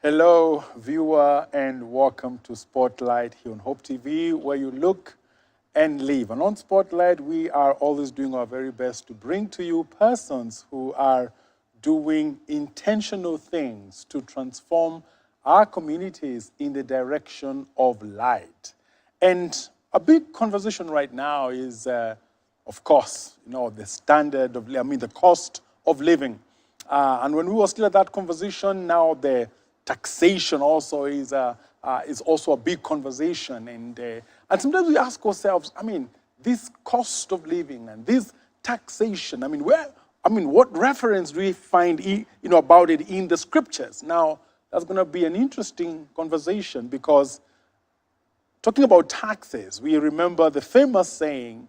Hello, viewer, and welcome to Spotlight here on Hope TV, where you look and live. And on Spotlight, we are always doing our very best to bring to you persons who are doing intentional things to transform our communities in the direction of light. And a big conversation right now is, of course, the standard of, the cost of living. And when we were still at that conversation, now the taxation also is also a big conversation. And sometimes we ask ourselves, this cost of living and this taxation, what reference do we find about it in the scriptures? Now, that's going to be an interesting conversation because talking about taxes, we remember the famous saying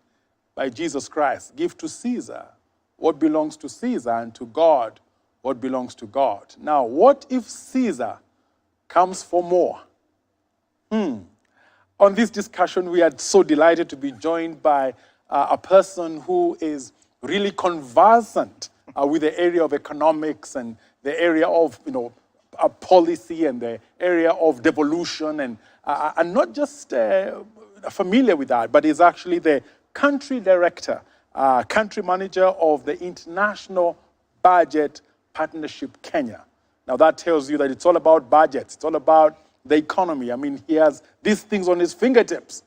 by Jesus Christ, give to Caesar what belongs to Caesar and to God what belongs to God. Now, what if Caesar comes for more? On this discussion, we are so delighted to be joined by a person who is really conversant with the area of economics and the area of, policy and the area of devolution and not just familiar with that, but is actually the country director, country manager of the International Budget Partnership Kenya. Now that tells you that it's all about budgets. It's all about the economy. He has these things on his fingertips.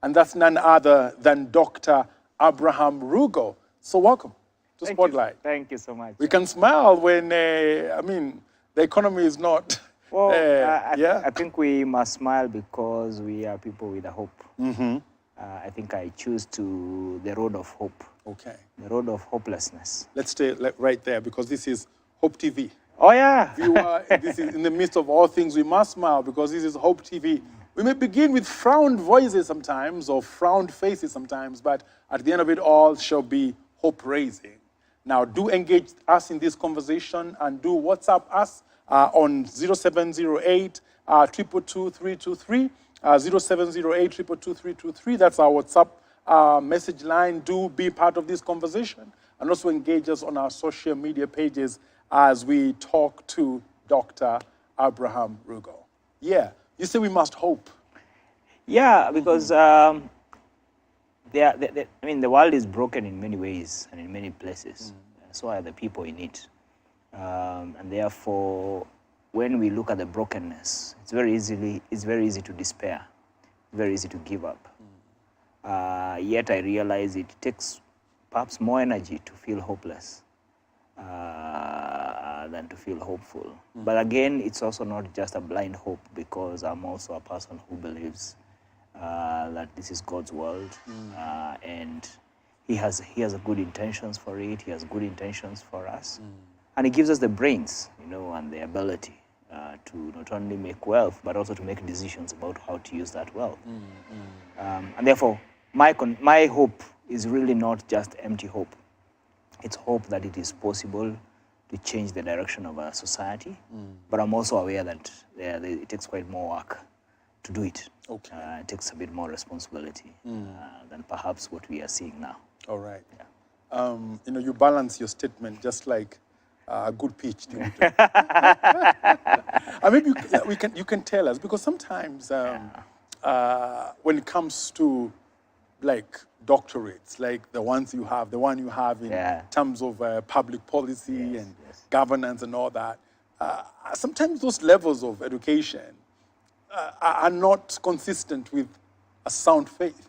And that's none other than Dr. Abraham Rugo. So welcome to Spotlight. Thank you so much. We can smile when, the economy is not well, yeah. I think we must smile because we are people with a hope. Mm-hmm. I think I choose the road of hope. Okay. The road of hopelessness. Let's stay right there because this is Hope TV. Oh, yeah. Viewer, this is in the midst of all things, we must smile because this is Hope TV. We may begin with frowned voices sometimes or frowned faces sometimes, but at the end of it all shall be hope-raising. Now, do engage us in this conversation and do WhatsApp us on 0708 222 323, 0708 222 323. That's our WhatsApp message line. Do be part of this conversation and also engage us on our social media pages as we talk to Dr. Abraham Rugo. Yeah, you say we must hope. Yeah, because the world is broken in many ways and in many places. So are the people in it. And therefore, when we look at the brokenness, it's very easy to despair. It's very easy to give up. Yet I realize it takes perhaps more energy to feel hopeless than to feel hopeful. But again, it's also not just a blind hope because I'm also a person who believes that this is God's world and He has good intentions for it. He has good intentions for us. And He gives us the brains, and the ability to not only make wealth, but also to make decisions about how to use that wealth. And therefore, my hope is really not just empty hope. It's hope that it is possible to change the direction of our society. But I'm also aware that it takes quite more work to do it. Okay. It takes a bit more responsibility than perhaps what we are seeing now. All right. Yeah. You balance your statement just like a good PhD. You can tell us because sometimes when it comes to like doctorates, like the one you have in terms of public policy and governance and all that, sometimes those levels of education are not consistent with a sound faith.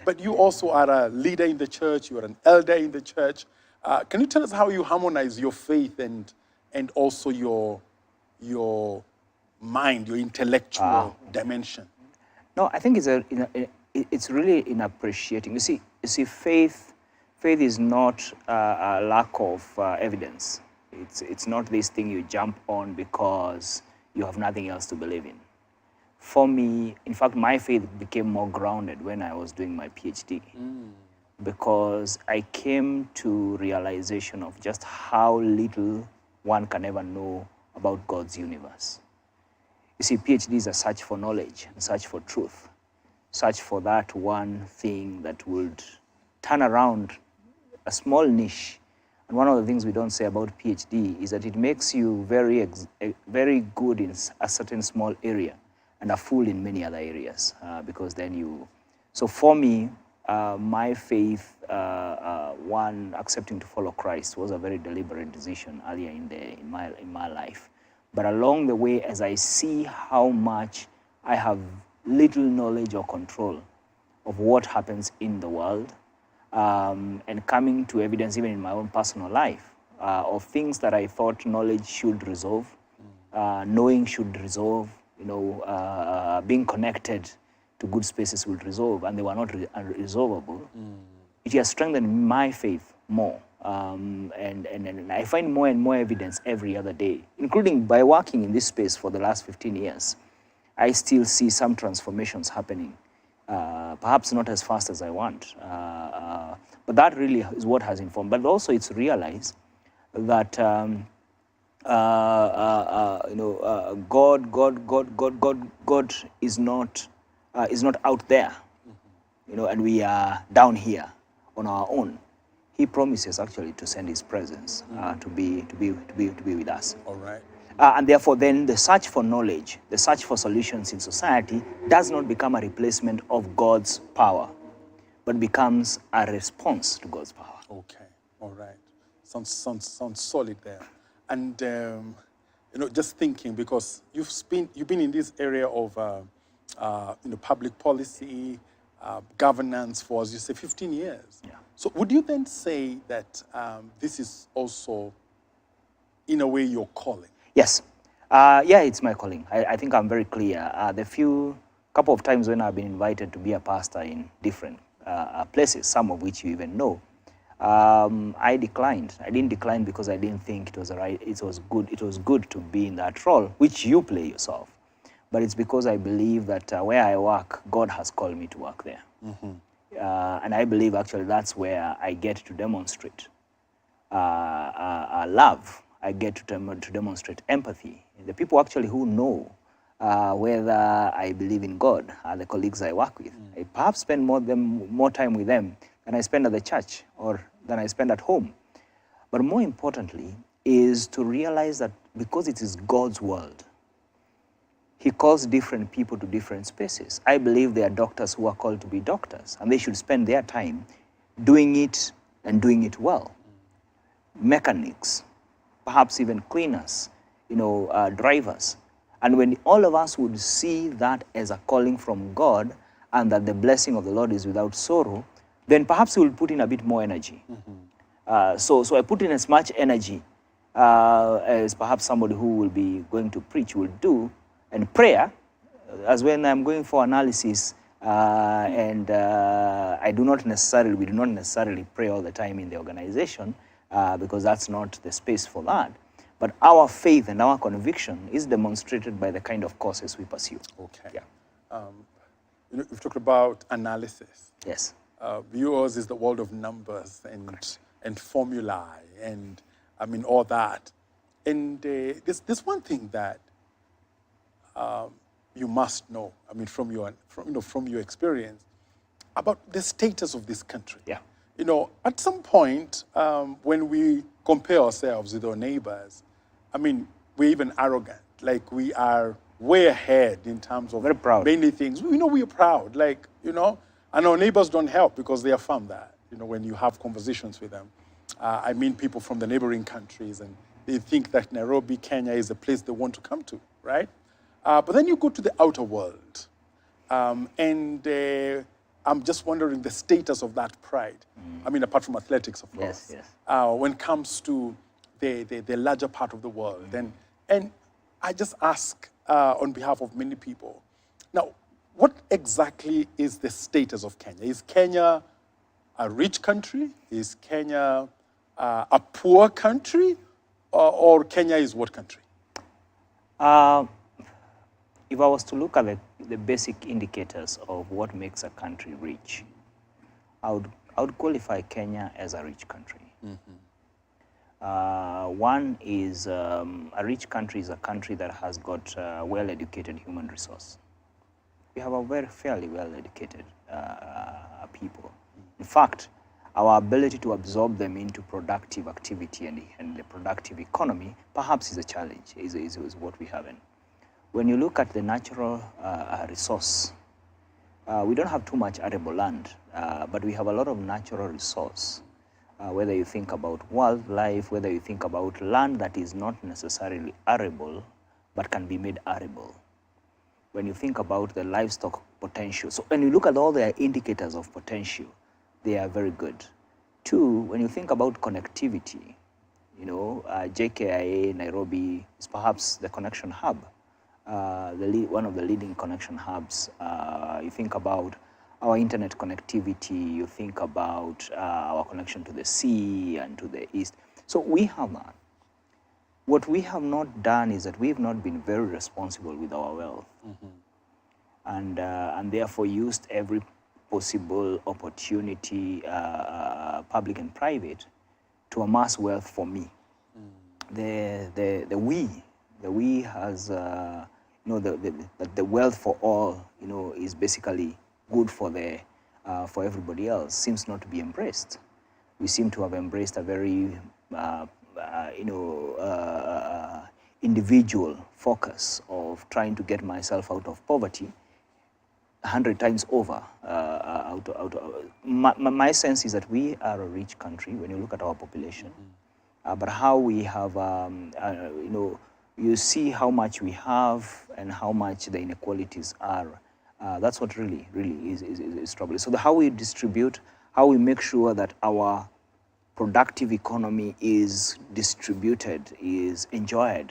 but you also are a leader in the church, you are an elder in the church. Can you tell us how you harmonize your faith and also your mind, your intellectual dimension? No, I think it's really in appreciating. You see, faith is not a lack of evidence. It's not this thing you jump on because you have nothing else to believe in. For me, in fact, my faith became more grounded when I was doing my PhD because I came to realization of just how little one can ever know about God's universe. You see, PhDs are search for knowledge, search for truth, search for that one thing that would turn around a small niche And one of the things we don't say about PhD is that it makes you very good in a certain small area and a fool in many other areas, because then you... So for me, my faith, one, accepting to follow Christ was a very deliberate decision earlier in my life. But along the way, as I see how much I have little knowledge or control of what happens in the world, and coming to evidence even in my own personal life, of things that I thought knowledge should resolve, knowing should resolve, being connected to good spaces will resolve, and they were not resolvable. It has strengthened my faith more. And I find more and more evidence every other day, including by working in this space for the last 15 years. I still see some transformations happening, perhaps not as fast as I want. But that really is what has informed. But also it's realized that God is not out there, and we are down here on our own. He promises actually to send His presence to be with us. All right. And therefore, then the search for knowledge, the search for solutions in society does not become a replacement of God's power, but becomes a response to God's power. Okay. All right. Sounds solid there. And just thinking, because you've been in this area of public policy, governance for, as you say, 15 years. Yeah. So would you then say that this is also, in a way, your calling? Yes. Yeah, it's my calling. I think I'm very clear. The couple of times when I've been invited to be a pastor in different places, some of which you even know, I declined. I didn't decline because I didn't think it was it was good to be in that role, which you play yourself. But it's because I believe that where I work, God has called me to work there. Mm-hmm. And I believe actually that's where I get to demonstrate love. I get to demonstrate empathy. The people actually who know whether I believe in God are the colleagues I work with. I perhaps spend more time with them than I spend at the church or than I spend at home. But more importantly is to realize that because it is God's world, He calls different people to different spaces. I believe there are doctors who are called to be doctors, and they should spend their time doing it and doing it well. Mechanics, perhaps even cleaners, drivers. And when all of us would see that as a calling from God and that the blessing of the Lord is without sorrow, then perhaps we will put in a bit more energy. Mm-hmm. So I put in as much energy as perhaps somebody who will be going to preach will do, and prayer, as when I'm going for analysis, and we do not necessarily pray all the time in the organization, because that's not the space for that. But our faith and our conviction is demonstrated by the kind of courses we pursue. Okay. Yeah. You've talked about analysis. Yes. Yours is the world of numbers and formulae and all that. And there's one thing that you must know. From your experience about the status of this country. Yeah. At some point, when we compare ourselves with our neighbors, we're even arrogant. Like we are way ahead in terms of very proud. Many things. We are proud. And our neighbors don't help because they affirm that. When you have conversations with them, people from the neighboring countries, and they think that Nairobi, Kenya is a place they want to come to, right? But then you go to the outer world, and I'm just wondering the status of that pride. Apart from athletics, of course. Yes. When it comes to the larger part of the world. And I just ask on behalf of many people, now, what exactly is the status of Kenya? Is Kenya a rich country? Is Kenya a poor country? Or Kenya is what country? If I was to look at the basic indicators of what makes a country rich, I would qualify Kenya as a rich country. Mm-hmm. One is a rich country is a country that has got well-educated human resource. We have a fairly well-educated people. In fact, our ability to absorb them into productive activity and the productive economy perhaps is a challenge, is what we haven't. When you look at the natural resource, we don't have too much arable land, but we have a lot of natural resource. Whether you think about wildlife, whether you think about land that is not necessarily arable, but can be made arable. When you think about the livestock potential, so when you look at all the indicators of potential, they are very good. Two, when you think about connectivity, you know, JKIA Nairobi is perhaps the connection hub, one of the leading connection hubs. You think about our internet connectivity, you think about our connection to the sea and to the east. So we have that. What we have not done is that we have not been very responsible with our wealth, and therefore used every possible opportunity, public and private, to amass wealth for me. The we has, you know, the wealth for all, you know, is basically good for for everybody else, seems not to be embraced. We seem to have embraced a very you know, individual focus of trying to get myself out of poverty 100 times over. My sense is that we are a rich country when you look at our population, but how we have, you know, you see how much we have and how much the inequalities are. That's what really is troubling. So how we distribute, how we make sure that our productive economy is distributed, is enjoyed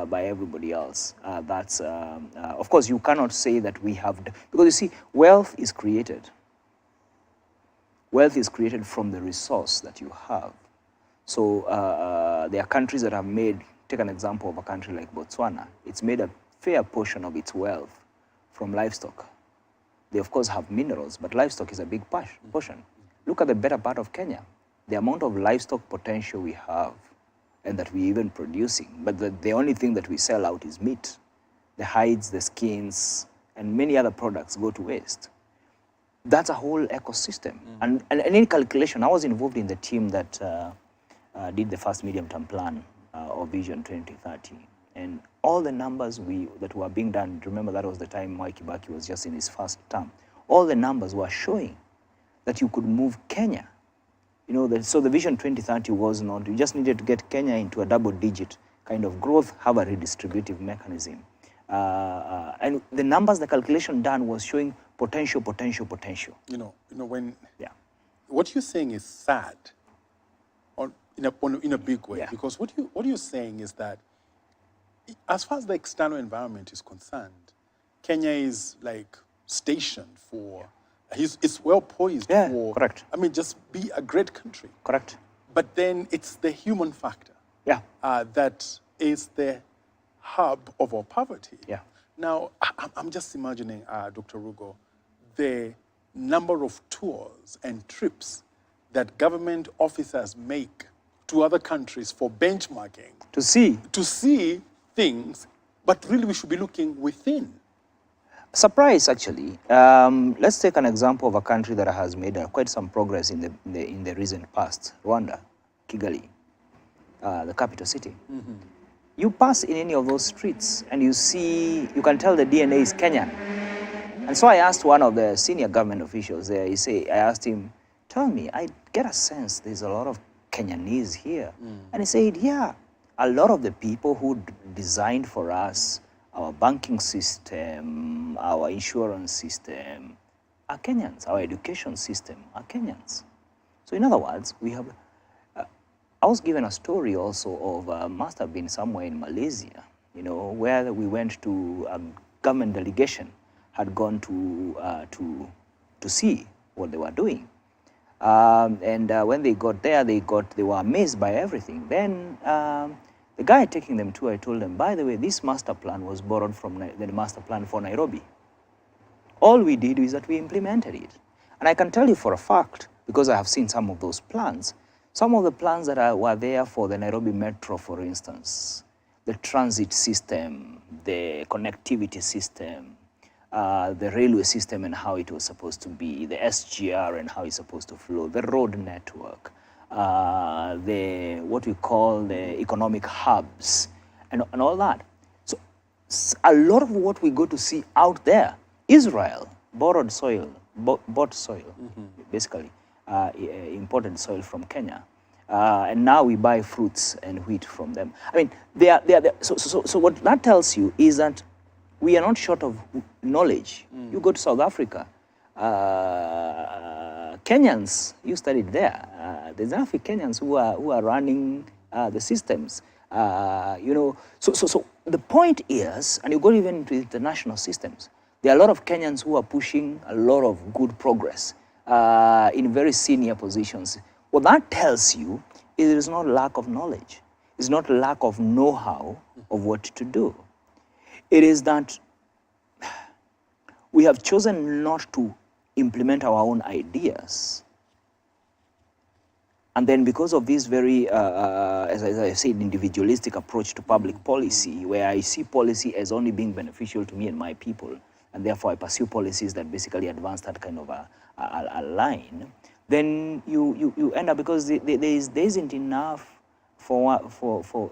by everybody else. That's, of course, you cannot say that we have, because you see, wealth is created. Wealth is created from the resource that you have. So there are countries that have made, take an example of a country like Botswana, it's made a fair portion of its wealth from livestock. They of course have minerals, but livestock is a big portion. Look at the better part of Kenya. The amount of livestock potential we have and that we're even producing, but the only thing that we sell out is meat. The hides, the skins, and many other products go to waste. That's a whole ecosystem. And any calculation, I was involved in the team that did the first medium-term plan of Vision 2030. And all the numbers that were being done, remember that was the time Mwai Kibaki was just in his first term, all the numbers were showing that you could move Kenya. You know, so the Vision 2030 was not, you just needed to get Kenya into a double-digit kind of growth, have a redistributive mechanism. And the numbers, the calculation done was showing potential. You know, when, yeah, what you're saying is sad, in a big way, yeah, because what you're saying is that, as far as the external environment is concerned, Kenya is like stationed for, it's well poised for, correct. I mean, just be a great country. Correct. But then it's the human factor, yeah, that is the hub of our poverty. Yeah. Now, I'm just imagining, Dr. Rugo, the number of tours and trips that government officers make to other countries for benchmarking. To see things, but really we should be looking within. Surprise, actually. Let's take an example of a country that has made quite some progress in the recent past, Rwanda, Kigali, the capital city. You pass in any of those streets and you can tell the DNA is Kenyan. And so I asked one of the senior government officials there, I asked him, tell me, I get a sense there's a lot of Kenyanese here. And he said, yeah, a lot of the people who designed for us our banking system, our insurance system, are Kenyans. Our education system are Kenyans. So in other words, we have, I was given a story also of, must have been somewhere in Malaysia, you know, where we went to, a government delegation had gone to see what they were doing. When they got there, they were amazed by everything. Then the guy taking them to, I told them, by the way, this master plan was borrowed from the master plan for Nairobi. All we did is that we implemented it. And I can tell you for a fact, because I have seen some of those plans, some of the plans that were there for the Nairobi Metro, for instance, the transit system, the connectivity system, the railway system and how it was supposed to be, the SGR and how it's supposed to flow, the road network, the what we call the economic hubs, and all that. So a lot of what we go to see out there, Israel, borrowed soil, bought soil, basically, imported soil from Kenya. And now we buy fruits and wheat from them. I mean, so what that tells you is that we are not short of knowledge. You go to South Africa, Kenyans, you studied there. There's enough Kenyans who are running the systems. So the point is, and you go even into international systems, there are a lot of Kenyans who are pushing a lot of good progress in very senior positions. What that tells you is there is not lack of knowledge. It's not lack of know-how of what to do. It is that we have chosen not to implement our own ideas. And then because of this very, as I said, individualistic approach to public policy, where I see policy as only being beneficial to me and my people, and therefore I pursue policies that basically advance that kind of a line, then you end up, because there isn't enough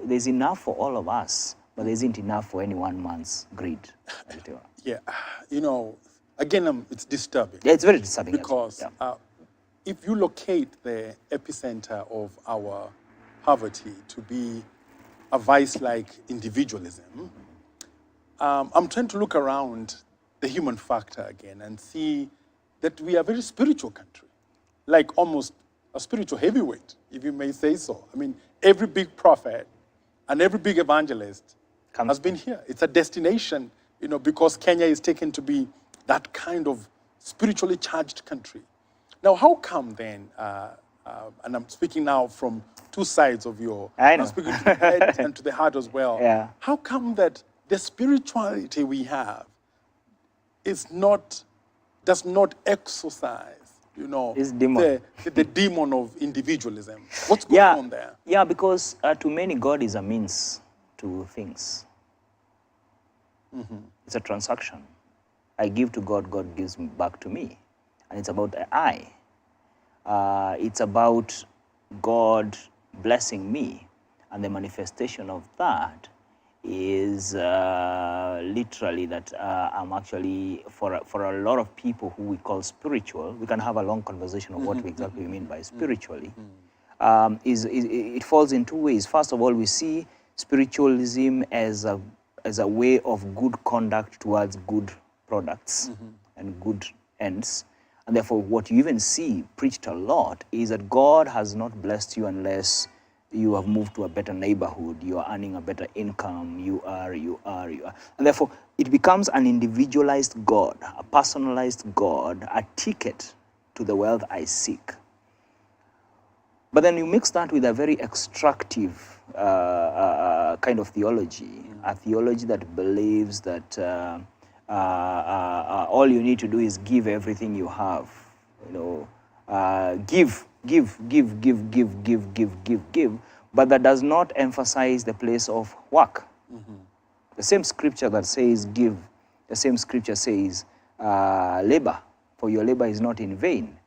there's enough for all of us, but there isn't enough for any one man's greed. Yeah, again, it's disturbing. Yeah, it's very disturbing. Because if you locate the epicenter of our poverty to be a vice like individualism, I'm trying to look around the human factor again and see that we are a very spiritual country, like almost a spiritual heavyweight, if you may say so. I mean, every big prophet and every big evangelist has been here. It's a destination, because Kenya is taken to be that kind of spiritually charged country. Now, how come then, and I'm speaking now from two sides of I'm speaking to the head and to the heart as well. Yeah. How come that the spirituality we have does not exercise, the demon of individualism? What's going on there? Yeah, because to many, God is a means to things. It's a transaction. I give to God, God gives back to me. And it's about the I. It's about God blessing me. And the manifestation of that is literally that I'm actually, for a lot of people who we call spiritual, we can have a long conversation of what we exactly mean by spiritually. It falls in two ways. First of all, we see spiritualism as a way of good conduct towards good products and good ends. And therefore, what you even see preached a lot is that God has not blessed you unless you have moved to a better neighborhood, you are earning a better income, you are. And therefore, it becomes an individualized God, a personalized God, a ticket to the wealth I seek. But then you mix that with a very extractive kind of theology, a theology that believes that all you need to do is give everything you have. Give. But that does not emphasize the place of work. The same scripture that says give, the same scripture says labor, for your labor is not in vain.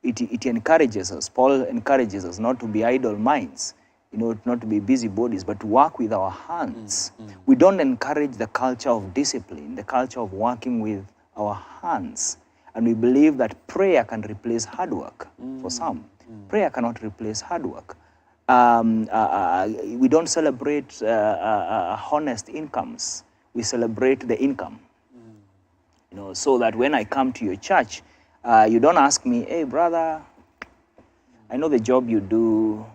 It encourages us, Paul encourages us not to be idle minds, not to be busy bodies, but to work with our hands. We don't encourage the culture of discipline, the culture of working with our hands. And we believe that prayer can replace hard work for some. Prayer cannot replace hard work. We don't celebrate honest incomes. We celebrate the income. So that when I come to your church, you don't ask me, hey, brother, I know the job you do.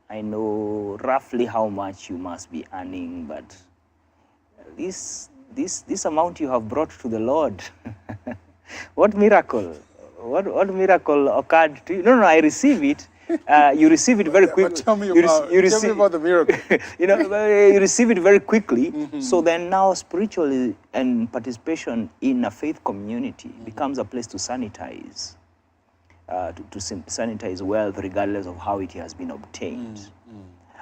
I know roughly how much you must be earning, but this amount you have brought to the Lord, what miracle? What miracle occurred to you? No, I receive it. You receive it very quickly. Tell me about the miracle. You receive it very quickly. So then now spiritual and participation in a faith community becomes a place to sanitize. To sanitize wealth regardless of how it has been obtained.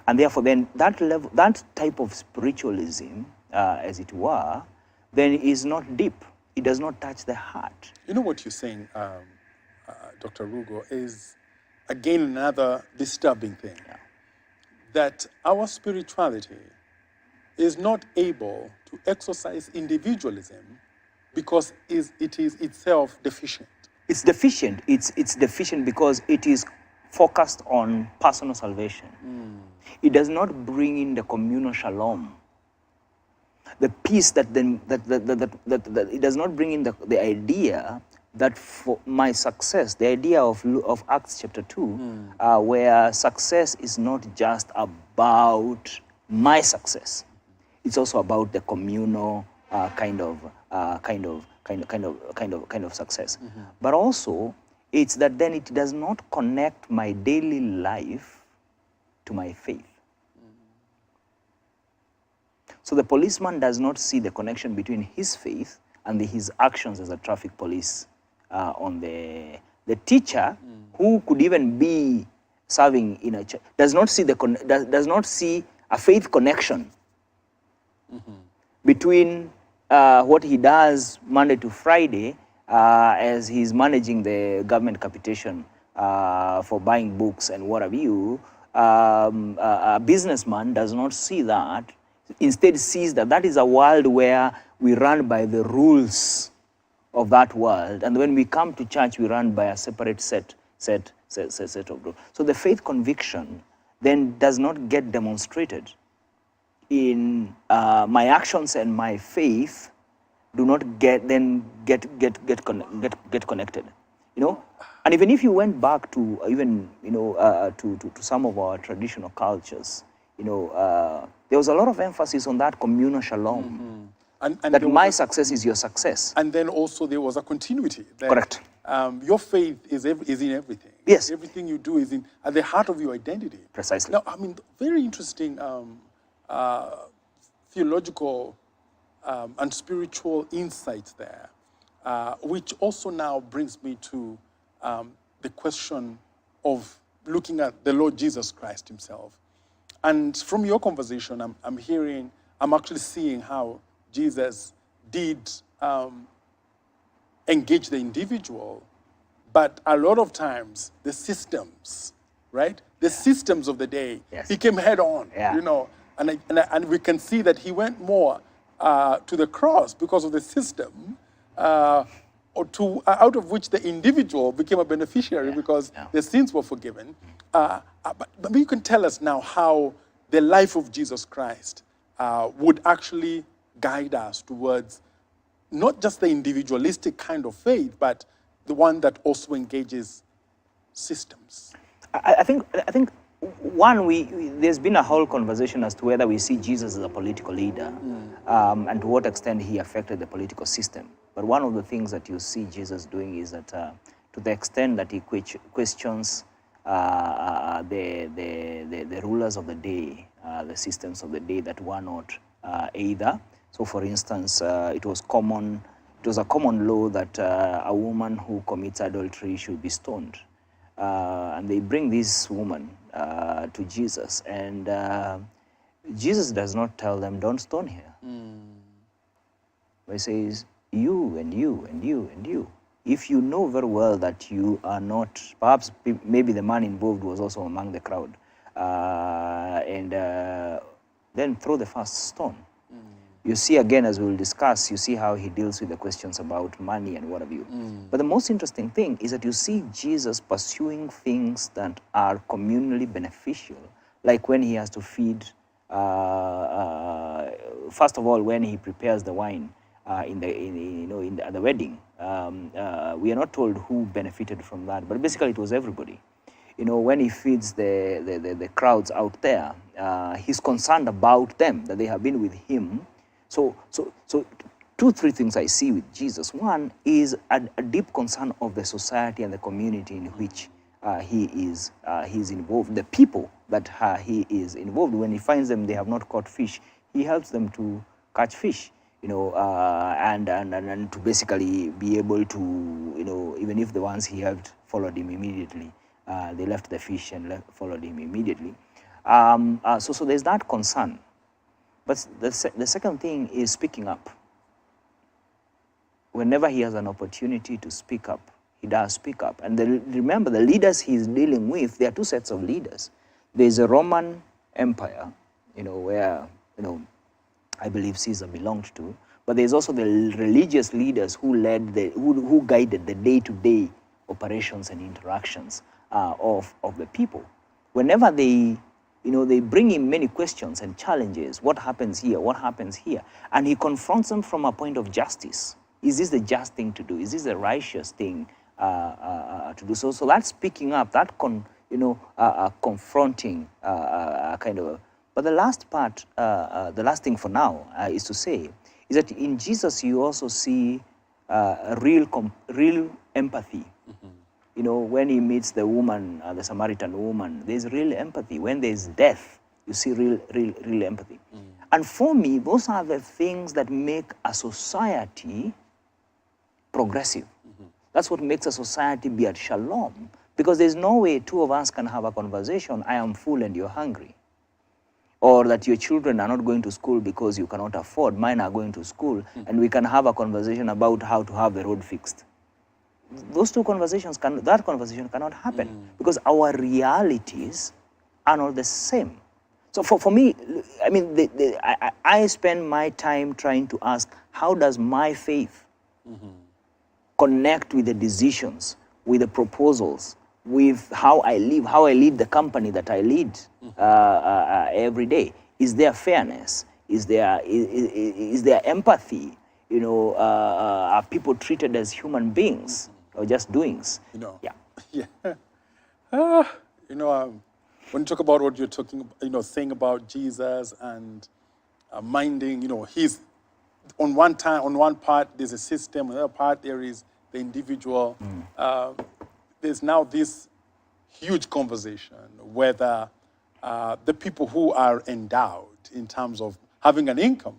And therefore then that type of spiritualism, as it were, then is not deep. it does not touch the heart. You know what you're saying, Dr. Rugo, is again another disturbing thing. Yeah. That our spirituality is not able to exercise individualism because it is itself deficient. It's deficient. It's deficient because it is focused on personal salvation. It does not bring in the communal shalom, the peace that it does not bring in the idea that for my success, the idea of Acts chapter 2, where success is not just about my success, it's also about the communal kind of success. But also, it's that then it does not connect my daily life to my faith. So the policeman does not see the connection between his faith and his actions as a traffic police on the teacher, who could even be serving in a church, does not see does not see a faith connection between what he does Monday to Friday as he's managing the government capitation for buying books and what have you. A businessman does not see that. Instead sees that that is a world where we run by the rules of that world, and when we come to church, we run by a separate set of rules. So the faith conviction then does not get demonstrated in my actions, and my faith do not get connected. You know, and even if you went back to to some of our traditional cultures, there was a lot of emphasis on that communal shalom. And that my success is your success. And then also there was a continuity. That, correct. Your faith is in everything. Yes. Everything you do is at the heart of your identity. Precisely. Now, I mean, very interesting theological and spiritual insights there, which also now brings me to the question of looking at the Lord Jesus Christ himself. And from your conversation, I'm actually seeing how Jesus did engage the individual, but a lot of times the systems, right? The systems of the day, yes, he came head on, and we can see that he went more to the cross because of the system, out of which the individual became a beneficiary because their sins were forgiven. But maybe you can tell us now how the life of Jesus Christ would actually guide us towards not just the individualistic kind of faith, but the one that also engages systems. I think there's been a whole conversation as to whether we see Jesus as a political leader, and to what extent he affected the political system. But one of the things that you see Jesus doing is that to the extent that he questions the rulers of the day, the systems of the day that were not either. So, for instance, it was a common law that a woman who commits adultery should be stoned, and they bring this woman to Jesus, and Jesus does not tell them, "Don't stone her." But he says, "You and you and you and you. If you know very well that you are not, perhaps maybe the man involved was also among the crowd, then throw the first stone." You see, again, as we will discuss, you see how he deals with the questions about money and what have you. But the most interesting thing is that you see Jesus pursuing things that are communally beneficial, like when he has to feed, first of all, when he prepares the wine at the wedding. We are not told who benefited from that, but basically it was everybody. When he feeds the crowds out there, he's concerned about them, that they have been with him. So 2-3 things I see with Jesus. One is a deep concern of the society and the community in which he's involved. The people that he is involved, when he finds them, they have not caught fish, he helps them to catch fish. And to basically be able to, even if the ones he helped followed him immediately, they left the fish and followed him immediately. So there's that concern. But the second thing is speaking up. whenever he has an opportunity to speak up, he does speak up. And remember, the leaders he's dealing with, there are two sets of leaders. There's a Roman Empire, where, I believe Caesar belonged to, but there's also the religious leaders who who guided the day-to-day operations and interactions of the people. Whenever they bring him many questions and challenges. What happens here? What happens here? And he confronts them from a point of justice. Is this the just thing to do? Is this the righteous thing to do? So that's speaking up, that confronting kind of. But the last part, the last thing for now is to say, is that in Jesus you also see real empathy. Mm-hmm. When he meets the woman, the Samaritan woman, there's real empathy. When there's death, you see real empathy. Mm. And for me, those are the things that make a society progressive. Mm-hmm. That's what makes a society be at shalom. Because there's no way two of us can have a conversation, I am full and you're hungry. Or that your children are not going to school because you cannot afford, mine are going to school, and we can have a conversation about how to have the road fixed. That conversation cannot happen because our realities are not the same. So for me, I mean, I spend my time trying to ask, how does my faith connect with the decisions, with the proposals, with how I live, how I lead the company that I lead every day? Is there fairness? Is there empathy? Are people treated as human beings or just doings? Yeah. When you talk about what you're talking, saying about Jesus and minding, he's on one part there's a system, on the other part there is the individual. There's now this huge conversation whether the people who are endowed in terms of having an income,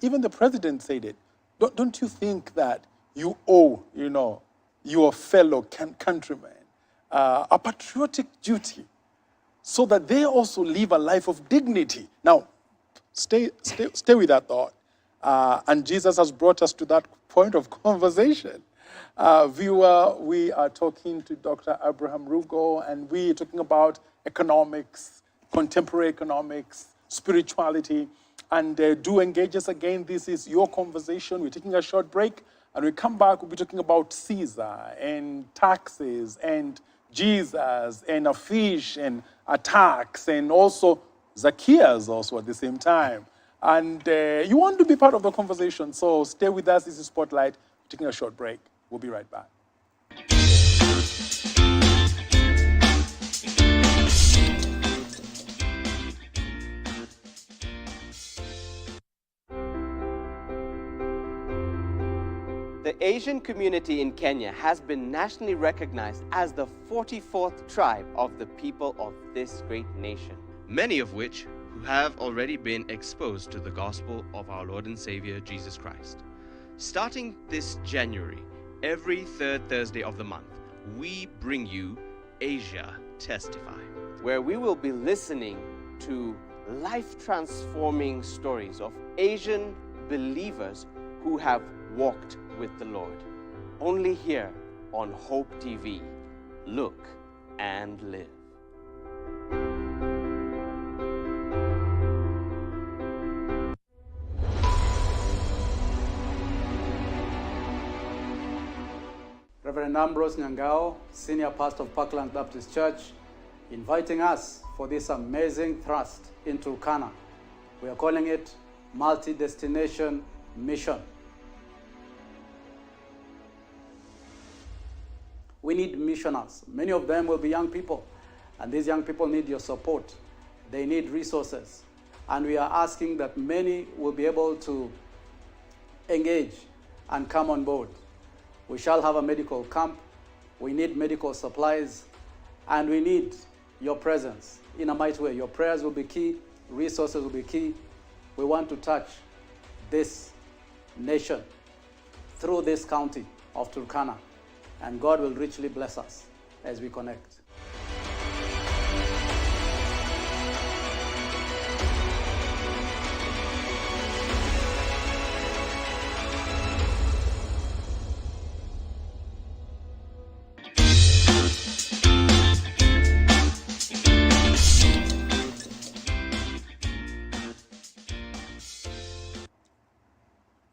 even the president said it. Don't you think that you owe, your fellow countrymen a patriotic duty so that they also live a life of dignity? Now, stay with that thought. And Jesus has brought us to that point of conversation. Viewer, we are talking to Dr. Abraham Rugo, and we're talking about economics, contemporary economics, spirituality, and do engage us again. This is your conversation. We're taking a short break, and we come back, we'll be talking about Caesar and taxes and Jesus and a fish and a tax and also Zacchaeus also at the same time. And you want to be part of the conversation, so stay with us. This is Spotlight. We're taking a short break. We'll be right back. The Asian community in Kenya has been nationally recognized as the 44th tribe of the people of this great nation. Many of which who have already been exposed to the gospel of our Lord and Savior Jesus Christ. Starting this January, every third Thursday of the month, we bring you Asia Testify, where we will be listening to life-transforming stories of Asian believers who have walked with the Lord. Only here on Hope TV. Look and live. Reverend Ambrose Nyangao, Senior Pastor of Parkland Baptist Church, inviting us for this amazing thrust into Turkana. We are calling it Multi-Destination Mission. We need missioners. Many of them will be young people, and these young people need your support. They need resources. And we are asking that many will be able to engage and come on board. We shall have a medical camp. We need medical supplies, and we need your presence in a mighty way. Your prayers will be key. Resources will be key. We want to touch this nation through this county of Turkana, and God will richly bless us as we connect.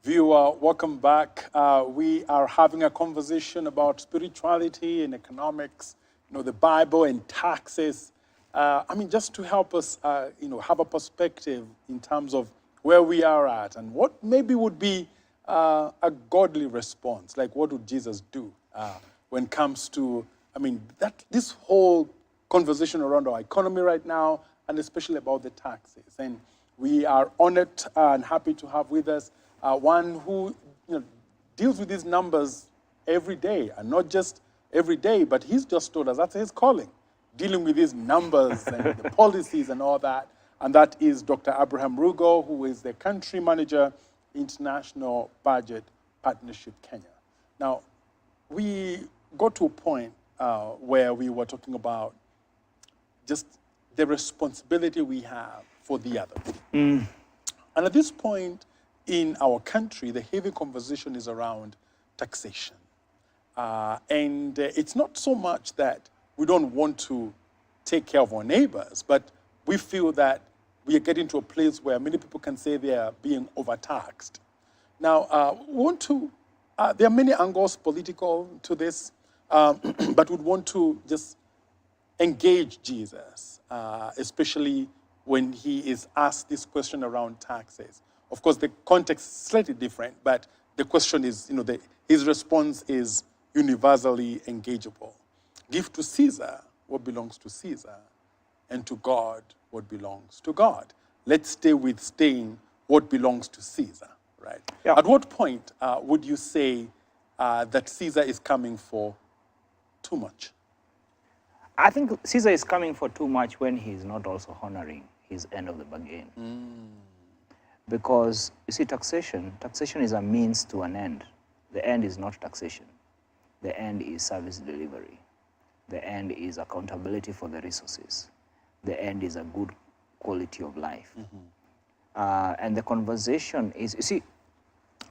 Viewer, welcome back. We are having a conversation about spirituality and economics, the Bible and taxes. Just to help us, have a perspective in terms of where we are at and what maybe would be a godly response. Like, what would Jesus do when it comes to, this whole conversation around our economy right now, and especially about the taxes. And we are honored and happy to have with us one who deals with these numbers every day, and not just every day, but he's just told us that's his calling, dealing with these numbers and the policies and all that. And that is Dr. Abraham Rugo, who is the country manager, International Budget Partnership Kenya. Now, we got to a point where we were talking about just the responsibility we have for the other. And at this point in our country, the heavy conversation is around taxation. And it's not so much that we don't want to take care of our neighbors, but we feel that we are getting to a place where many people can say they are being overtaxed. Now, there are many angles political to this, but we'd want to just engage Jesus, especially when he is asked this question around taxes. Of course, the context is slightly different, but the question is, his response is universally engageable. Give to Caesar what belongs to Caesar, and to God what belongs to God. Let's stay with staying what belongs to Caesar, right? Yeah. At what point would you say that Caesar is coming for too much? I think Caesar is coming for too much when he's not also honoring his end of the bargain. Because, you see, taxation is a means to an end. The end is not taxation. The end is service delivery. The end is accountability for the resources. The end is a good quality of life. And the conversation is, you see,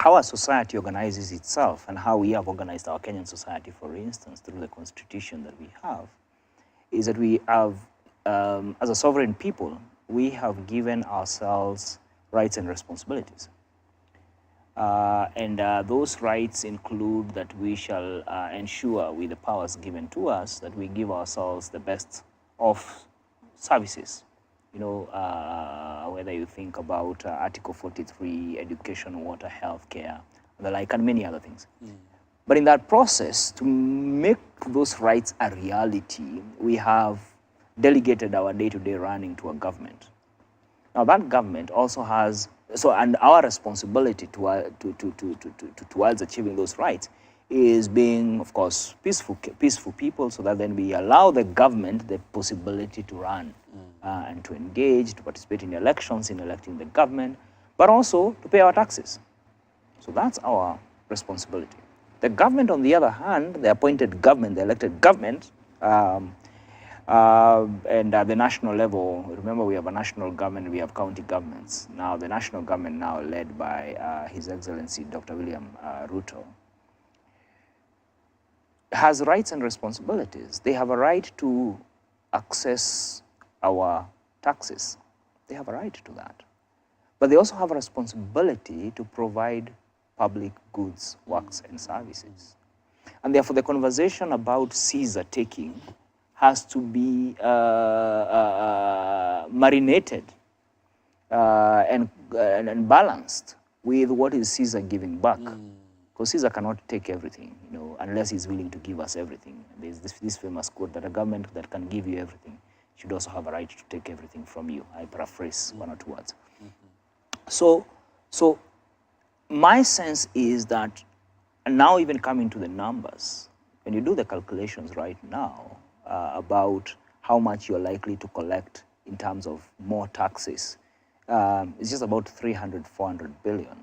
how our society organizes itself and how we have organized our Kenyan society, for instance, through the constitution that we have, is that we have, as a sovereign people, we have given ourselves rights and responsibilities. And those rights include that we shall ensure, with the powers given to us, that we give ourselves the best of services. Whether you think about Article 43, education, water, health care, and the like, and many other things. But in that process, to make those rights a reality, we have delegated our day-to-day running to a government. Now, that government also has, and our responsibility towards achieving those rights is being, of course, peaceful people, so that then we allow the government the possibility to run and to engage, to participate in elections, in electing the government, but also to pay our taxes. So that's our responsibility. The government, on the other hand, the appointed government, the elected government, and at the national level, remember we have a national government, we have county governments. Now the national government, now led by His Excellency Dr. William Ruto, has rights and responsibilities. They have a right to access our taxes. They have a right to that. But they also have a responsibility to provide public goods, works, and services. And therefore the conversation about Caesar taking has to be marinated and balanced with what is Caesar giving back. Because Caesar cannot take everything, unless he's willing to give us everything. There's this famous quote that a government that can give you everything should also have a right to take everything from you. I paraphrase one or two words. So my sense is that now, even coming to the numbers, when you do the calculations right now about how much you're likely to collect in terms of more taxes, it's just about 300, 400 billion.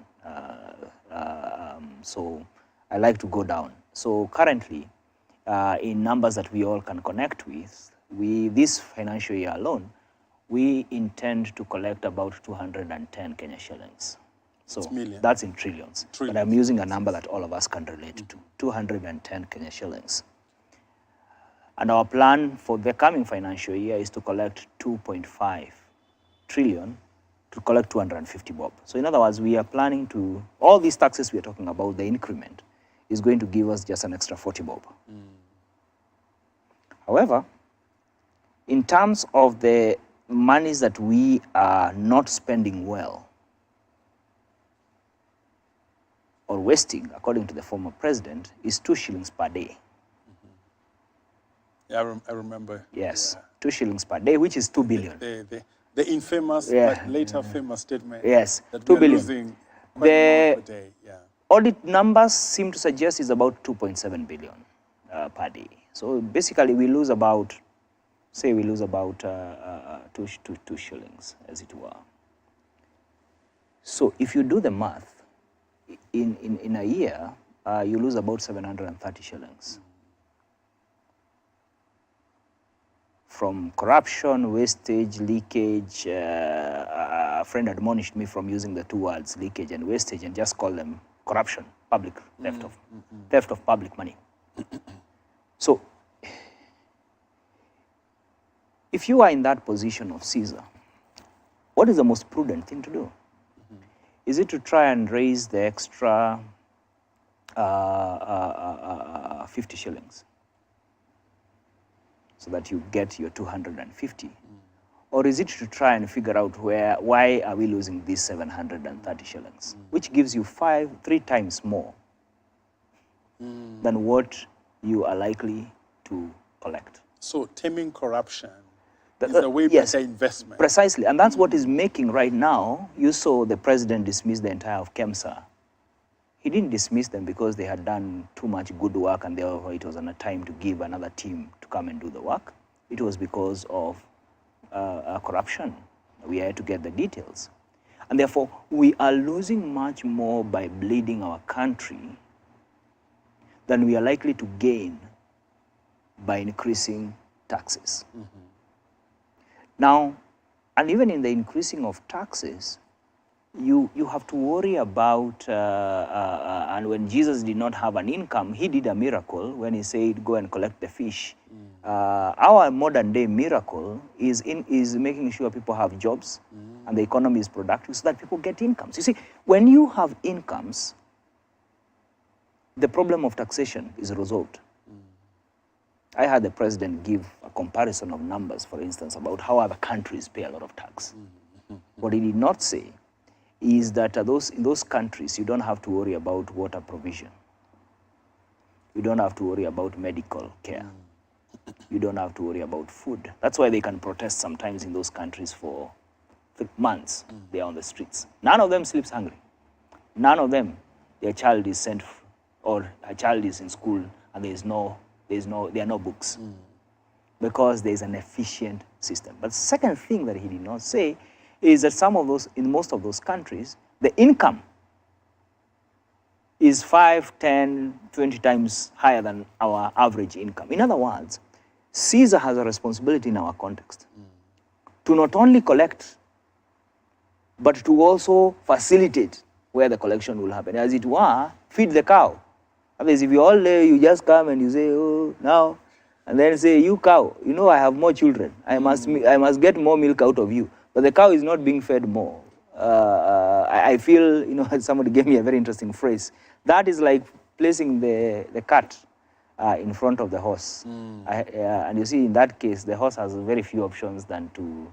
So I like to go down. So currently, in numbers that we all can connect with, this financial year alone, we intend to collect about 210 Kenya shillings. So that's in trillions. But I'm using a number that all of us can relate to, 210 Kenya shillings. And our plan for the coming financial year is to collect 2.5 trillion to collect 250 bob. So in other words, we are planning to, all these taxes we are talking about, the increment is going to give us just an extra 40 bob. However, in terms of the monies that we are not spending well or wasting, according to the former president, is 2 shillings per day. Yeah, I remember. Yes, Yeah. 2 shillings per day, which is 2 billion. The infamous, Yeah. but later famous statement. Yes, that 2 we are billion. losing quite a The lot per day. Yeah. audit numbers seem to suggest is about 2.7 billion per day. So basically, we lose about, say, we lose about 2 shillings, as it were. So if you do the math, in a year, you lose about 730 shillings. From corruption, wastage, leakage. A friend admonished me from using the 2 words, leakage and wastage, and just call them corruption, public theft of public money. So, if you are in that position of Caesar, what is the most prudent thing to do? Is it to try and raise the extra 50 shillings? So that you get your 250, or is it to try and figure out why are we losing these 730 shillings, which gives you 3 times more than what you are likely to collect? So taming corruption is a way yes, better investment. Precisely, and that's what is making right now. You saw the president dismiss the entire of KEMSA. He didn't dismiss them because they had done too much good work and therefore it was on a time to give another team to come and do the work. It was because of corruption. We had to get the details. And therefore, we are losing much more by bleeding our country than we are likely to gain by increasing taxes. Now, and even in the increasing of taxes, you have to worry about, and when Jesus did not have an income, he did a miracle when he said, go and collect the fish. Our modern day miracle is making sure people have jobs and the economy is productive so that people get incomes. You see, when you have incomes, the problem of taxation is resolved. I had the president give a comparison of numbers, for instance, about how other countries pay a lot of tax. What he did not say is that in those countries, you don't have to worry about water provision. You don't have to worry about medical care. You don't have to worry about food. That's why they can protest sometimes in those countries for months. They are on the streets. None of them sleeps hungry. None of them, their child is sent, or a child is in school and there are no books. Because there is an efficient system. But the second thing that he did not say is that in most of those countries, the income is 5, 10, 20 times higher than our average income. In other words, Caesar has a responsibility in our context to not only collect, but to also facilitate where the collection will happen. As it were, feed the cow. Otherwise, if you're all there, you just come and you say, oh, now, and then say, you cow, you know I have more children. I must get more milk out of you. But the cow is not being fed more. I feel, somebody gave me a very interesting phrase. That is like placing the cat in front of the horse. And you see, in that case, the horse has very few options than to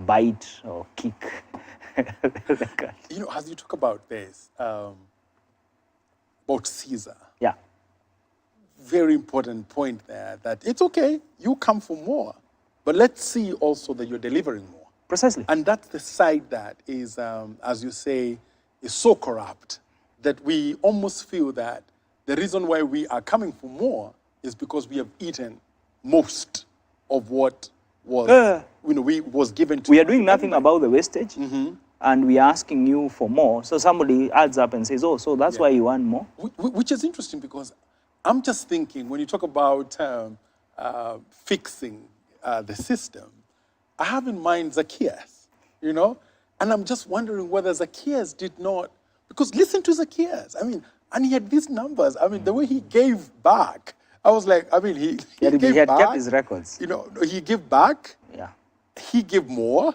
bite or kick the cat. As you talk about this, about Caesar. Yeah. Very important point there, that it's okay, you come for more, but let's see also that you're delivering more. Precisely. And that's the side that is, as you say, is so corrupt that we almost feel that the reason why we are coming for more is because we have eaten most of what was, was given to us. We are doing nothing about the wastage, and we are asking you for more. So somebody adds up and says, oh, so that's why you want more? Which is interesting, because I'm just thinking, when you talk about fixing the system, I have in mind Zacchaeus, and I'm just wondering whether Zacchaeus did not, because listen to Zacchaeus, and he had these numbers. The way he gave back, I was like, he had gave back. Kept his records. He gave back, Yeah. he gave more,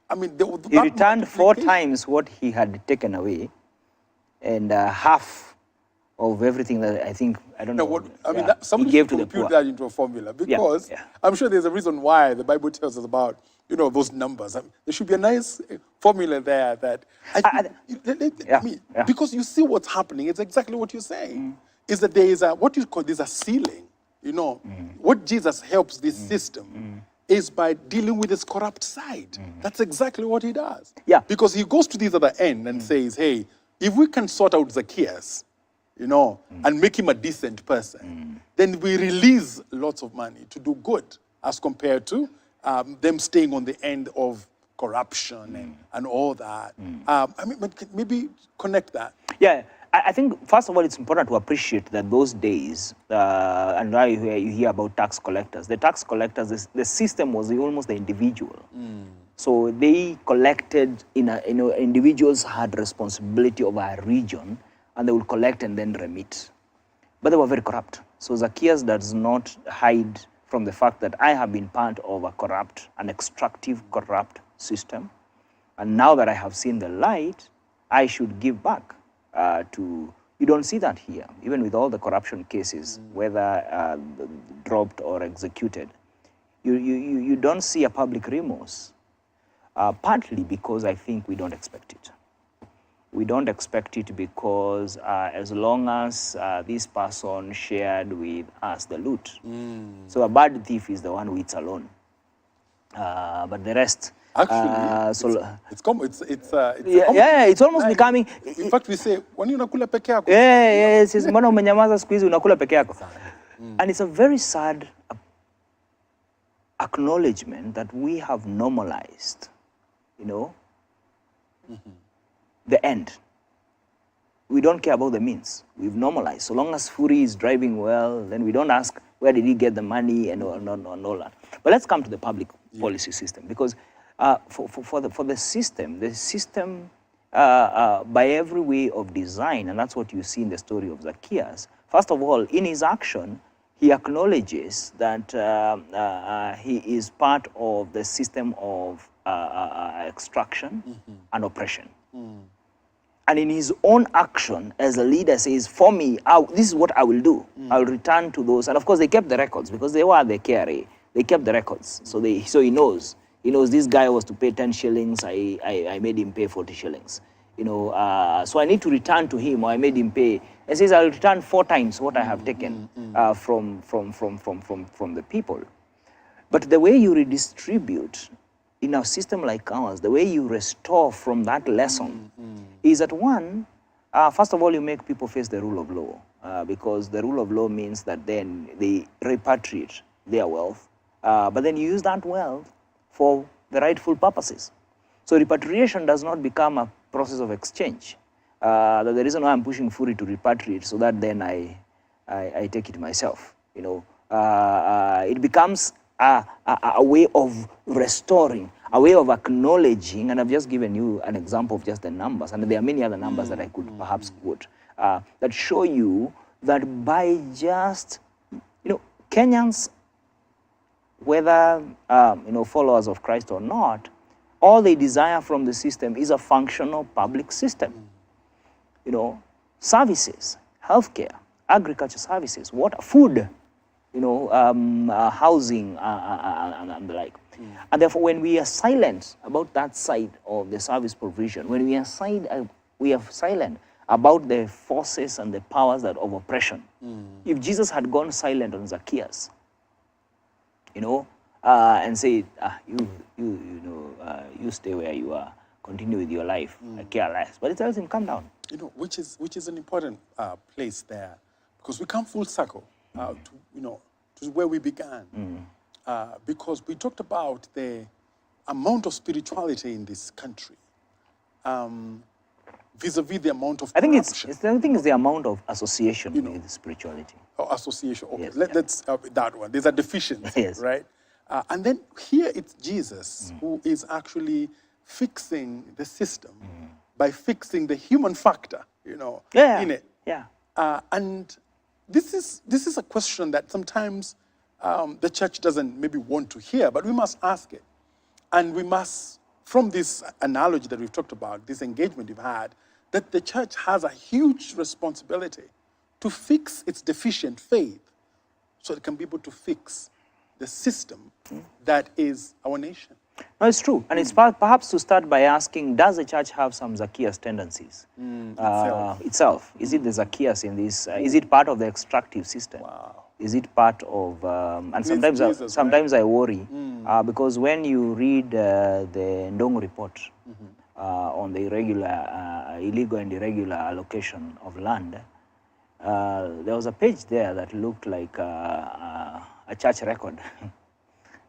I mean, He returned 4 times what he had taken away, and half of everything that I don't know. Somebody he gave should to the compute poor. that into a formula, because I'm sure there's a reason why the Bible tells us about, those numbers. I mean, there should be a nice formula there that, because you see what's happening. It's exactly what you're saying. Is that there is there's a ceiling. What Jesus helps this system is by dealing with its corrupt side. That's exactly what he does. Yeah. Because he goes to the other end and says, hey, if we can sort out Zacchaeus, and make him a decent person, then we release lots of money to do good, as compared to them staying on the end of corruption and all that. But maybe connect that. Yeah, I think, first of all, it's important to appreciate that those days, and now you hear about tax collectors. The tax collectors, the system was almost the individual. So they collected, individuals had responsibility over a region, and they would collect and then remit. But they were very corrupt. So Zacchaeus does not hide from the fact that I have been part of an extractive, corrupt system. And now that I have seen the light, I should give back to... You don't see that here, even with all the corruption cases, whether dropped or executed. You don't see a public remorse, partly because I think we don't expect it. We don't expect it because as long as this person shared with us the loot. So a bad thief is the one who eats alone. But the rest... Actually, it's almost becoming... In fact, we say, when you unakula peke yako. Yes, mbona umenyamaza siku hizi unakula peke yako. And it's a very sad acknowledgement that we have normalized, the end. We don't care about the means. We've normalized. So long as Furi is driving well, then we don't ask where did he get the money and all that. But let's come to the public policy system, because for the system by every way of design, and that's what you see in the story of Zacchaeus. First of all, in his action, he acknowledges that he is part of the system of extraction and oppression. And in his own action as a leader says, for me, this is what I will do. I will return to those. And of course, they kept the records because they were the KRA. They kept the records. So he knows. He knows this guy was to pay 10 shillings. I made him pay 40 shillings. So I need to return to him, or I made him pay. He says, I'll return 4 times what I have taken from the people. But the way you redistribute in a system like ours, the way you restore from that lesson is that one, first of all, you make people face the rule of law, because the rule of law means that then they repatriate their wealth, but then you use that wealth for the rightful purposes. So repatriation does not become a process of exchange. The reason why I'm pushing Furi to repatriate so that then I take it myself. It becomes a way of restoring, a way of acknowledging, and I've just given you an example of just the numbers, and there are many other numbers that I could perhaps quote, that show you that by just, Kenyans, whether, followers of Christ or not, all they desire from the system is a functional public system. Services, healthcare, agriculture services, water, food, housing, and the like. And therefore, when we are silent about that side of the service provision, when we are silent about the forces and the powers of oppression. If Jesus had gone silent on Zacchaeus, and said, you stay where you are, continue with your life, I care less. But it tells him, come down. Which is an important place there, because we come full circle to where we began, because we talked about the amount of spirituality in this country, vis-a-vis the amount of corruption. I think it's the amount of association with spirituality. Oh, association. Okay, Yes, let's that one. There's a deficiency, Yes. right? And then here it's Jesus who is actually fixing the system by fixing the human factor, in it. Yeah. And this is a question that sometimes the church doesn't maybe want to hear, but we must ask it. And we must from this analogy that we've talked about, this engagement you've had, that the church has a huge responsibility to fix its deficient faith so it can be able to fix the system that is our nation. No, it's true. And it's perhaps to start by asking, does the church have some Zacchaeus tendencies itself? Is it the Zacchaeus in this? Is it part of the extractive system? Wow. Is it part of, and sometimes, Jesus, sometimes I worry, because when you read the Ndong report on the illegal and irregular allocation of land, there was a page there that looked like a church record,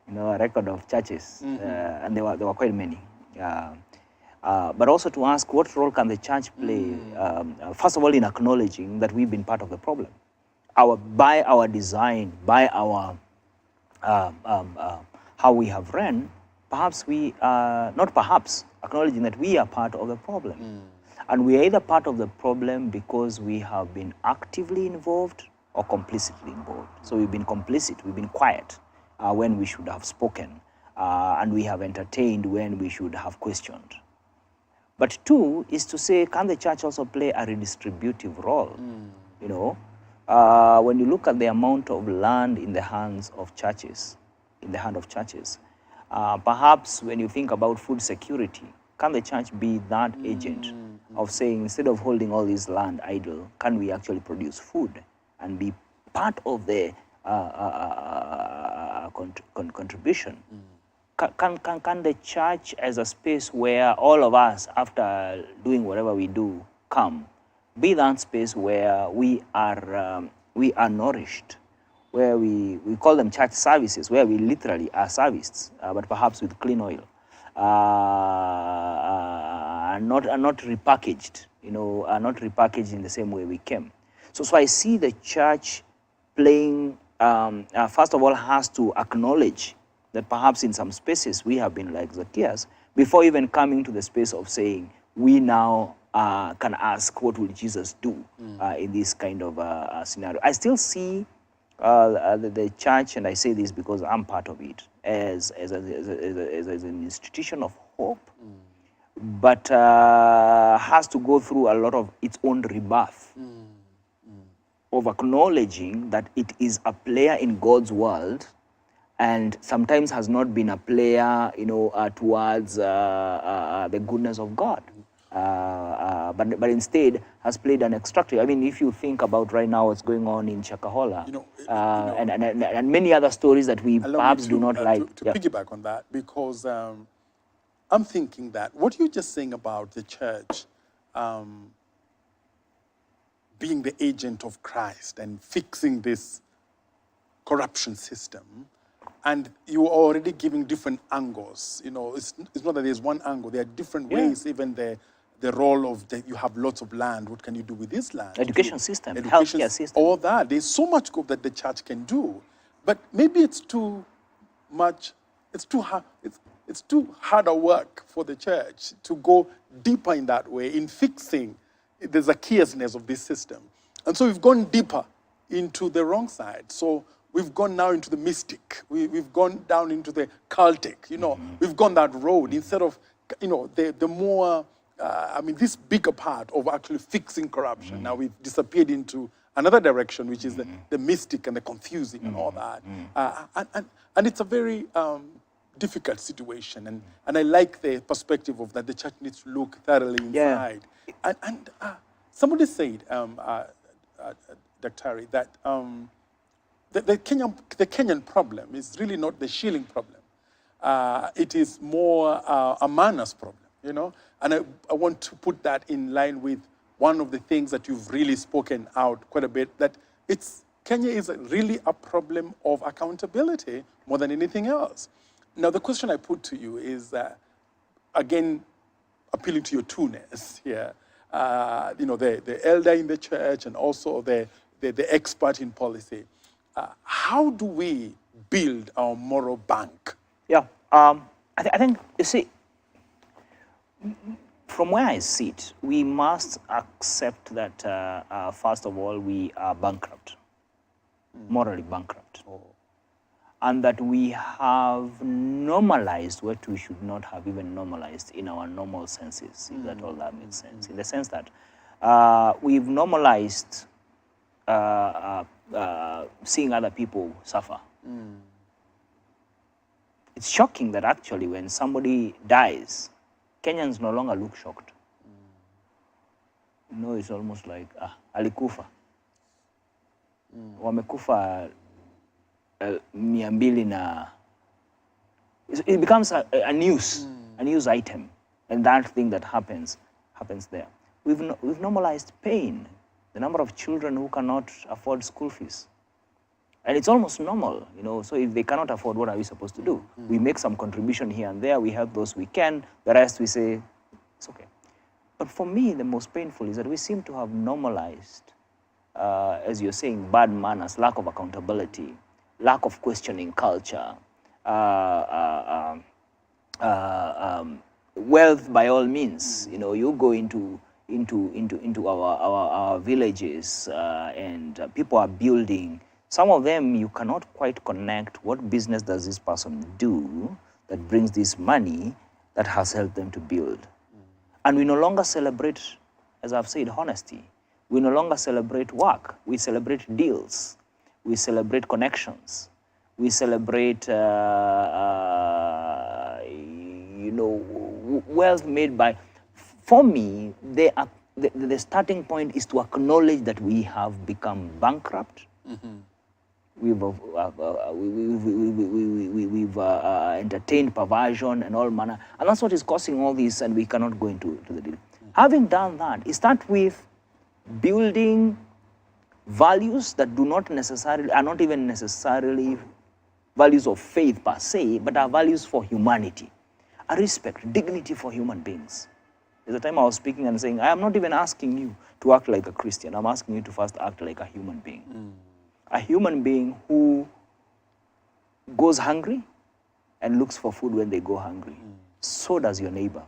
a record of churches, and there were quite many. But also to ask, what role can the church play, first of all, in acknowledging that we've been part of the problem. By our design, by our how we have run, perhaps we are, not perhaps, acknowledging that we are part of the problem. And we are either part of the problem because we have been actively involved or complicitly involved. So we've been complicit, we've been quiet when we should have spoken, and we have entertained when we should have questioned. But two is to say, can the church also play a redistributive role? When you look at the amount of land in the hands of churches, perhaps when you think about food security, can the church be that agent of saying, instead of holding all this land idle, can we actually produce food and be part of the contribution? Can the church, as a space where all of us, after doing whatever we do, come, be that space where we are nourished, where we call them church services, where we literally are serviced, but perhaps with clean oil, and not repackaged, not repackaged in the same way we came. So I see the church playing, first of all, has to acknowledge that perhaps in some spaces we have been like Zacchaeus, before even coming to the space of saying, we now can ask, what will Jesus do in this kind of scenario? I still see the church, and I say this because I'm part of it, as an institution of hope, but has to go through a lot of its own rebirth of acknowledging that it is a player in God's world, and sometimes has not been a player, towards the goodness of God. But instead has played an extractive. I mean, if you think about right now what's going on in Chakahola, and many other stories that we perhaps do not like. To piggyback on that, because I'm thinking that what you're just saying about the church being the agent of Christ and fixing this corruption system, and you are already giving different angles. It's not that there's one angle. There are different ways, even the role of you have lots of land. What can you do with this land? Education system, healthcare system. All that. There's so much good that the church can do. But maybe it's too much, it's too hard. It's too hard a work for the church to go deeper in that way, in fixing the Zacchaeus-ness of this system. And so we've gone deeper into the wrong side. So we've gone now into the mystic. We've gone down into the cultic. We've gone that road instead of, the more, this bigger part of actually fixing corruption. Now we've disappeared into another direction, which is the mystic and the confusing and all that. And it's a very difficult situation. And I like the perspective of that the church needs to look thoroughly inside. Yeah. And somebody said, Dr. Harry, that the Kenyan problem is really not the shilling problem. It is more a manners problem, And I want to put that in line with one of the things that you've really spoken out quite a bit, that Kenya is really a problem of accountability more than anything else. Now, the question I put to you is, again, appealing to your two-ness here, the elder in the church and also the expert in policy. How do we build our moral bank? Yeah, I think, you see, from where I sit, we must accept that, first of all, we are bankrupt, morally bankrupt. and that we have normalized what we should not have even normalized in our normal senses, if that all that makes sense. In the sense that we've normalized seeing other people suffer. It's shocking that actually when somebody dies, Kenyans no longer look shocked. No, it's almost like, alikufa. Wamekufa 200 na... It becomes a news item. And that thing that happens there. We've normalized pain. The number of children who cannot afford school fees. And it's almost normal, you know. So if they cannot afford, what are we supposed to do? We make some contribution here and there. We help those we can. The rest we say, it's okay. But for me, the most painful is that we seem to have normalized, as you're saying, bad manners, lack of accountability, lack of questioning culture, wealth by all means. You know, you go into our villages and people are building. Some of them you cannot quite connect what business does this person do that brings this money that has helped them to build. And we no longer celebrate, as I've said, honesty. We no longer celebrate work. We celebrate deals. We celebrate connections. We celebrate, wealth made by... For me, the starting point is to acknowledge that we have become bankrupt. We've entertained perversion and all manner. And that's what is causing all this, and we cannot go into the deal. Having done that, it starts with building values that are not even necessarily values of faith per se, but are values for humanity. A respect, dignity for human beings. There's a time I was speaking and saying, I am not even asking you to act like a Christian. I'm asking you to first act like a human being. A human being who goes hungry and looks for food when they go hungry. So does your neighbor.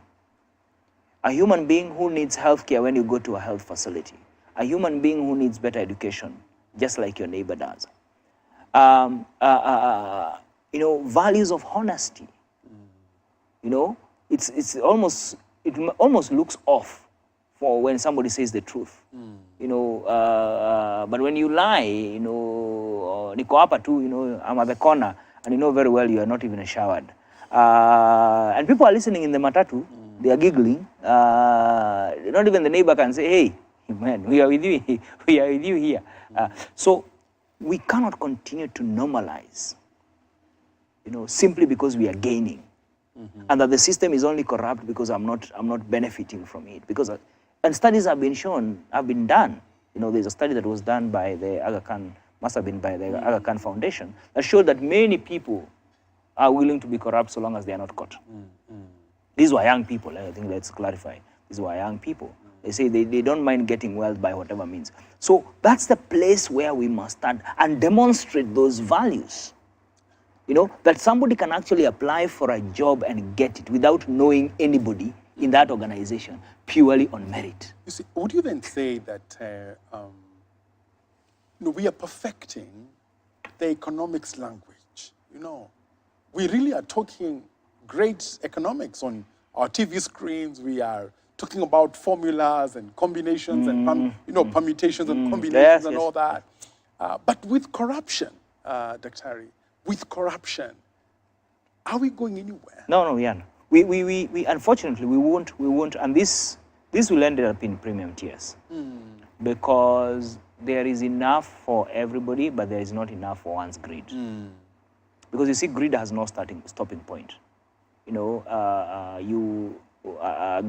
A human being who needs health care when you go to a health facility. A human being who needs better education, just like your neighbor does. Values of honesty. You know, it almost looks off for when somebody says the truth. But when you lie, niko hapa tu, I'm at the corner, and you know very well you are not even showered. And people are listening in the matatu, they are giggling. Not even the neighbor can say, hey, man, we are with you here. So we cannot continue to normalize, simply because we are gaining. And that the system is only corrupt because I'm not benefiting from it. And studies have been done. There's a study that was done by the Aga Khan, must have been by the Aga Khan Foundation, that showed that many people are willing to be corrupt so long as they are not caught. These were young people, I think let's clarify. These were young people. They say they don't mind getting wealth by whatever means. So that's the place where we must start and demonstrate those values. That somebody can actually apply for a job and get it without knowing anybody in that organization, purely on merit. You see, would you then say that we are perfecting the economics language? We really are talking great economics on our TV screens. We are talking about formulas and combinations and permutations and combinations and all that. But with corruption, Dr. Harry, with corruption, are we going anywhere? No, we aren't. We unfortunately we won't, and this will end up in premium tiers, because there is enough for everybody, but there is not enough for one's greed. Because you see, greed has no stopping point.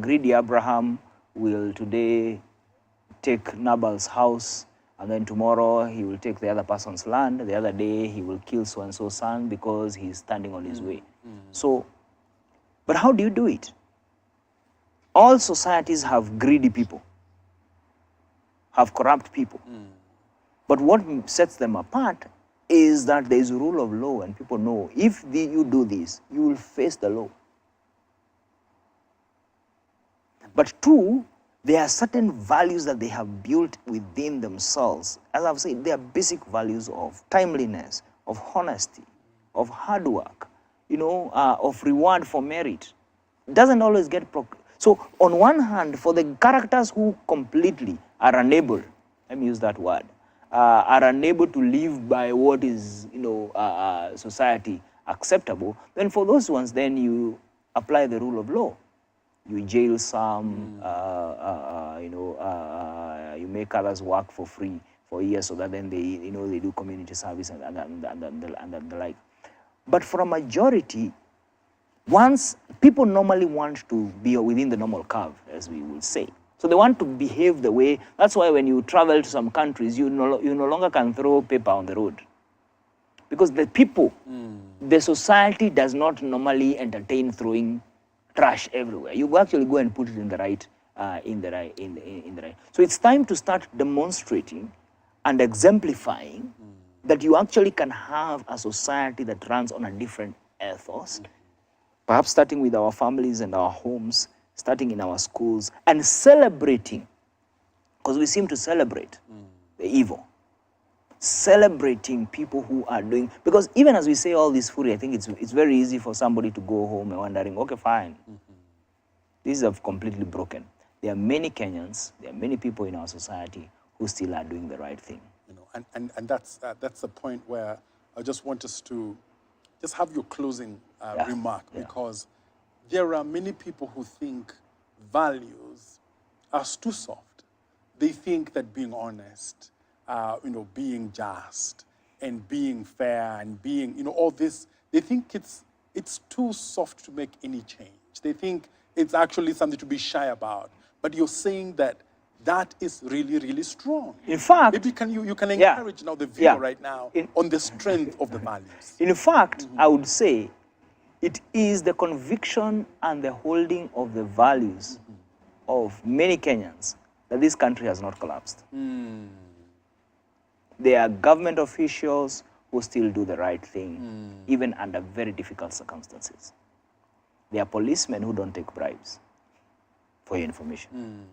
Greedy Abraham will today take Nabal's house, and then tomorrow he will take the other person's land. The other day he will kill so-and-so's son because he's standing on his way. So, but how do you do it? All societies have greedy people, have corrupt people. But what sets them apart is that there is a rule of law, and people know if you do this, you will face the law. But two, there are certain values that they have built within themselves. As I've said, they are basic values of timeliness, of honesty, of hard work, of reward for merit, doesn't always get so on one hand, for the characters who completely are unable, let me use that word, are unable to live by what is, society acceptable, then for those ones, then you apply the rule of law. You jail some, you make others work for free for years so that then they, they do community service and the like. But for a majority, once people normally want to be within the normal curve, as we will say. So they want to behave the way, that's why when you travel to some countries, you no longer can throw paper on the road. Because the people, the society does not normally entertain throwing trash everywhere. You actually go and put it in the right, So it's time to start demonstrating and exemplifying that you actually can have a society that runs on a different ethos, perhaps starting with our families and our homes, starting in our schools, and celebrating, because we seem to celebrate the evil. Celebrating people who are doing, because even as we say all this fury, I think it's very easy for somebody to go home and wondering, okay, fine. These have completely broken. There are many Kenyans, there are many people in our society who still are doing the right thing. And that's the point where I just want us to just have your closing remark, because there are many people who think values are too soft. They think that being honest, being just and being fair and being, all this, they think it's too soft to make any change. They think it's actually something to be shy about. But you're saying that is really, really strong. In fact, maybe you can encourage now the viewer right now on the strength of the values. In fact, I would say it is the conviction and the holding of the values of many Kenyans that this country has not collapsed. There are government officials who still do the right thing, even under very difficult circumstances. There are policemen who don't take bribes, for your information.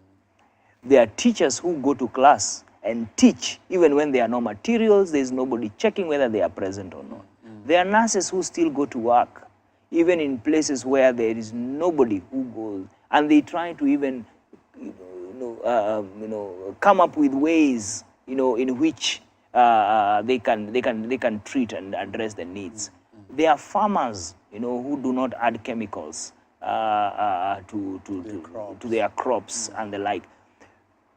There are teachers who go to class and teach, even when there are no materials, there's nobody checking whether they are present or not. There are nurses who still go to work, even in places where there is nobody who goes, and they try to even, come up with ways, in which they can treat and address the needs. There are farmers, who do not add chemicals to their crops and the like.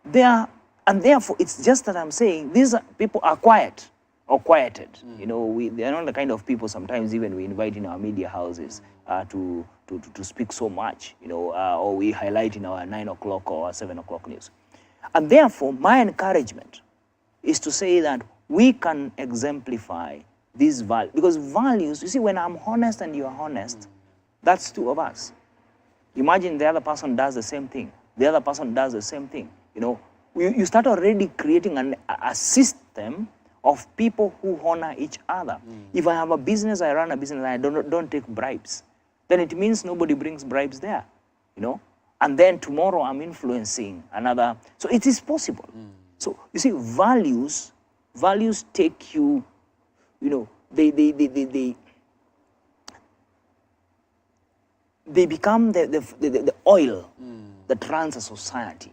And therefore, it's just that I'm saying these people are quiet or quieted. They're not the kind of people sometimes even we invite in our media houses to speak so much, or we highlight in our 9 o'clock or 7 o'clock news. And therefore, my encouragement is to say that we can exemplify these values. Because values, you see, when I'm honest and you're honest, that's two of us. Imagine the other person does the same thing. The other person does the same thing. You start already creating a system of people who honor each other. If I have a business, I run a business, and I don't take bribes, then it means nobody brings bribes there, And then tomorrow I'm influencing another. So it is possible. So you see, values take you, they become the oil that runs a society.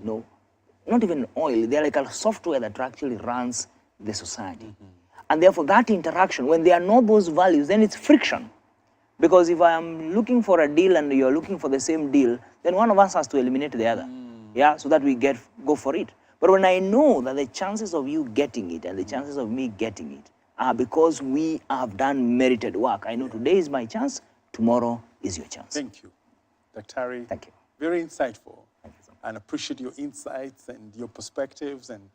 Not even oil, they're like a software that actually runs the society. And therefore that interaction, when there are no those values, then it's friction. Because if I am looking for a deal and you're looking for the same deal, then one of us has to eliminate the other, so that we go for it. But when I know that the chances of you getting it and the chances of me getting it are because we have done merited work. I know today is my chance, tomorrow is your chance. Thank you, Dr. Harry. Thank you. Very insightful. Thank you so much. And appreciate your insights and your perspectives and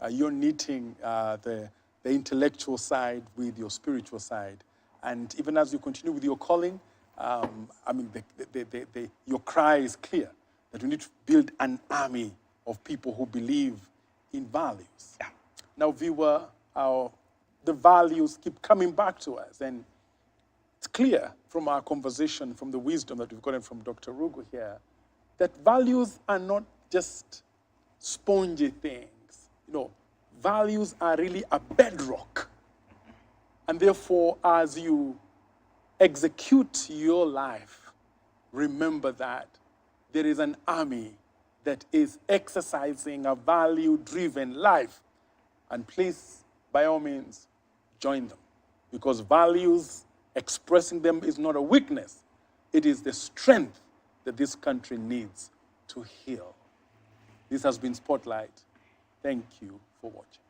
your knitting the intellectual side with your spiritual side. And even as you continue with your calling, your cry is clear that we need to build an army of people who believe in values. Yeah. Now, viewer, the values keep coming back to us. And it's clear from our conversation, from the wisdom that we've gotten from Dr. Rugo here, that values are not just spongy things. Values are really a bedrock And therefore, as you execute your life, remember that there is an army that is exercising a value-driven life. And please, by all means, join them. Because values, expressing them is not a weakness. It is the strength that this country needs to heal. This has been Spotlight. Thank you for watching.